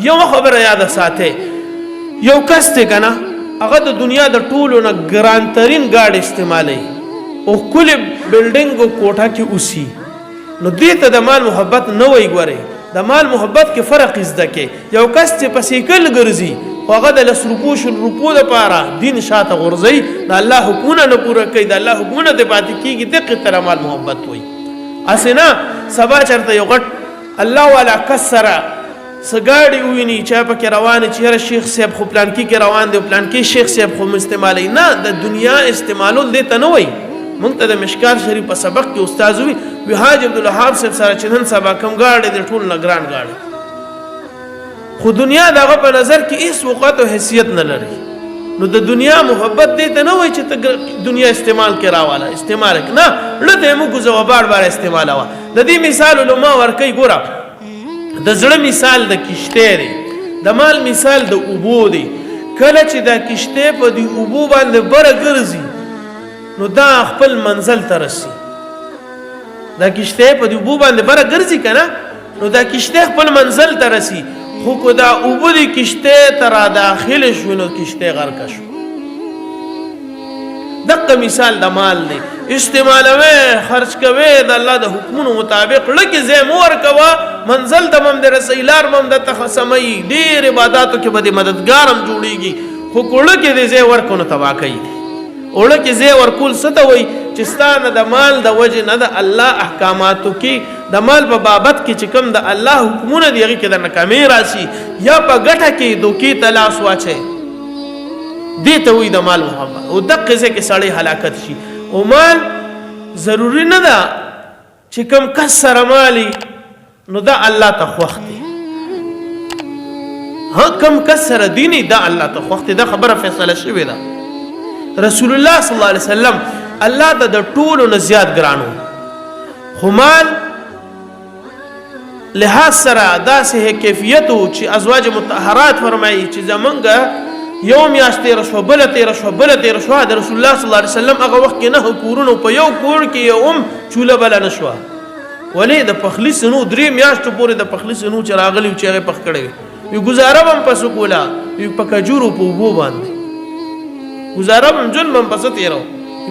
یو خبره یاد ساته یو کس ته کنه هغه د دنیا د ټولو نه ګرانترین ګاډ استعمالي او کل بلډینګ او کوټه کې اوسي نو دې ته د مال محبت نه وای ګوره د مال محبت کې فرق زده کې یو کس چې په سیکل ګرځي هغه د لس روپو شل روپو لپاره دین شاته غورځي د الله حکمونه نه پوره کوي د الله حکمونه ته پاتې کیږي دغه تر مال محبت وای اسنه سبا چرته یو غټ الله والا کسره سګاړي ویني چې په کې روان چې شیخ صاحب خو پلان کې روان دی پلان کې شیخ صاحب خو استعمالي نه د دنیا استعمالول دي ته نه وای مونږ ته د مشکار شریف په سبق کې استاد وی حاج عبدالوهاب صاحب سره چې نن سبا کم گاډي د ټول نگران گاډي خو دنیا دغه په نظر کې هیڅ وقت او حیثیت نه لري نو د دنیا محبت دې ته نه وای چې ته دنیا استعمال کې راواله استعمال نه لته موږ زو بار استعمال وا د دې مثال علماء ورکي ګوره د زړه مثال د کشته دی د مال مثال د اوبو دی کله چې د کشته په دی اوبو باندې بره ګرځي نو دا خپل منزل ته رسي دا کشته په دی اوبو باندې بره ګرځي کنه نو دا کشته خپل منزل ته رسي خو کو دا اوبو دی کشته تر داخله شو نو کشته غرق شو دغه مثال د مال دی استعمالوي خرج کوي د الله د حکمونو مطابق لکه زه مور کوا منزل د مم د رسیلار مم د تخصمي ډیر عبادتو کې بده مددګارم جوړيږي خو کله کې د زه ورکونه تبا کوي اوله کې زه ورکول ستوي چې ستانه د مال د وجه نه د الله احکاماتو کې د مال په بابت کې چې کوم د الله حکمونه دیږي کې د ناکامي راشي یا په ګټه کې دوکي تلاش واچي دې ته وي د مال محبت او دغه ځکه کې سړی هلاکت شي او مال ضروری نه ده چې کوم کسر مالی نو دا الله ته خوښ دی ها کوم کسر دیني دا الله ته خوښ دی دا خبره فیصله شوې ده رسول الله صلی الله علیه وسلم الله ته د ټولو نه زیات ګرانو خو مال لحاظ سره داسې کیفیت چې ازواج مطهرات فرمایي چې زمونږ یوم یاشت تیر شو بل تیر شو بل تیر شو د رسول الله صلی الله علیه وسلم هغه وخت کې نه کورونو په یو کور کې یوم چوله بل نه شو ولې د پخلی سنو درې میاشتو پورې د پخلی سنو چې راغلی چې هغه پخ کړي یو گزاره هم پس کولا یو په کجورو په وبو باندې گزاره هم جن هم پس تیرو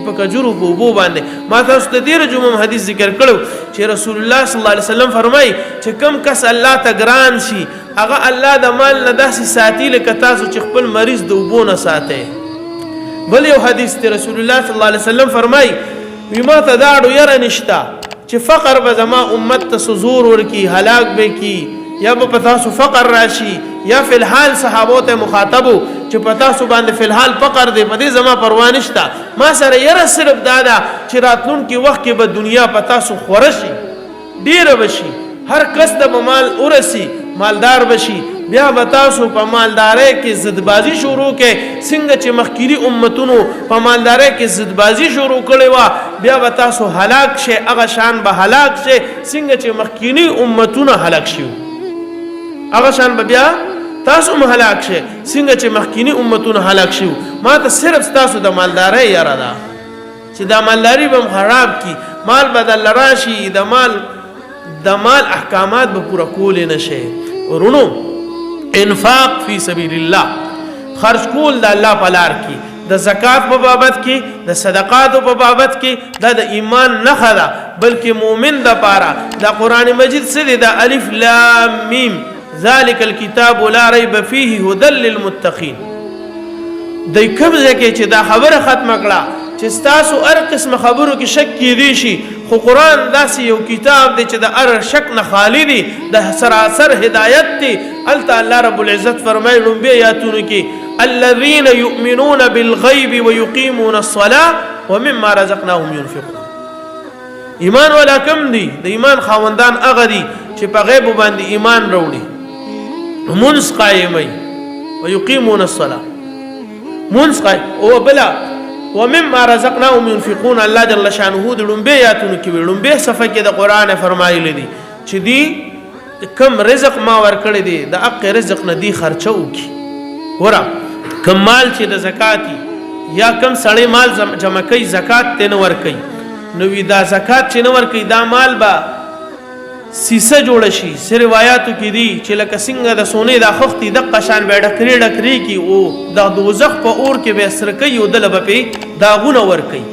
په کجورو په وبو باندې ما تاسو ته ډیر جمعه حدیث ذکر کړو چې رسول الله صلی الله علیه وسلم فرمایي چې کم کس الله ته ګران شي هغه الله د مال نه داسې ساتي لکه تاسو چې خپل مریض د اوبو نه ساتي بل یو حدیث ته رسول الله صلی الله علیه وسلم فرمایي وما تداړو ير نشتا چې فقر به زما امت ته سزور ورکی هلاک به کی یا به پتا سو فقر راشي یا فی الحال صحابو ته مخاطبو چې پتا سو باندې فی الحال فقر دی په دې زما پروا نشتا ما سره یره صرف دادا چې راتلون کې وخت کې به دنیا پتا سو خورشي ډیر بشي هر کس د مال ورسی مالدار بشي بیا بتاسو په مالدارۍ کې زدبازي شروع کې څنګه چې مخکري امتونو په مالدارۍ کې زدبازي شروع کړي وا بیا بتاسو هلاک شي هغه شان به هلاک شي څنګه چې مخکري امتونو هلاک شي هغه شان به بیا تاسو هم هلاک شي څنګه چې مخکري امتونو هلاک شي ما ته صرف تاسو د مالدارۍ یاره ده چې د مالداري به خراب کی مال بدل راشي د مال احکامات به پورا کول نه شي ورونو انفاق فی سبیل الله خرج کول د الله په لار کې د زکات په بابت کې د صدقات په بابت کې د ایمان نه خلا بلکې مؤمن د پاره د قران مجید سره د الف لام میم ذالک الكتاب لا ریب فیه هدى للمتقین د کوم ځکه چې دا خبره ختمه کړه چې تاسو هر قسم خبرو کې شک کې دي شي خو قران داسې یو کتاب دی چې د هر شک نه خالی دی د سراسر هدایت دی الله رب العزت فرمایي نو بیا یاتونو کې الذين يؤمنون بالغيب ويقيمون الصلاه ومما رزقناهم ينفقون ایمان ولا کم دی د ایمان خاوندان هغه دي چې په غیب باندې ایمان وروړي منس قائمي ويقيمون الصلاه منس قائم او بلا ومما رزقناهم ينفقون الله جل شانه دلون بیاتونو کې ویلون به صفه کې د قران فرمایلی دي چې دی کم رزق ما ور کړی دی د حق رزق نه دی خرچو کی ورا کم مال چې د زکاتی یا کم سړی مال جمع کوي زکات ته نه ور کوي نو وی دا زکات چې نه ور کوي دا مال با سیسه جوړ شي. سه روایتو کې دي چې لکه څنګه د سونې د خختي د قشان به ډکري ډکري کی او د دوزخ په اور کې به سر کوي او دل به داغونه ور کوي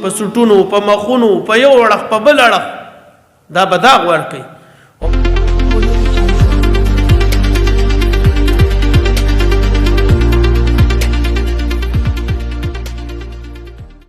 په سټونو په مخونو په یو اړخ په بل اړخ دا به داغ ور کوي.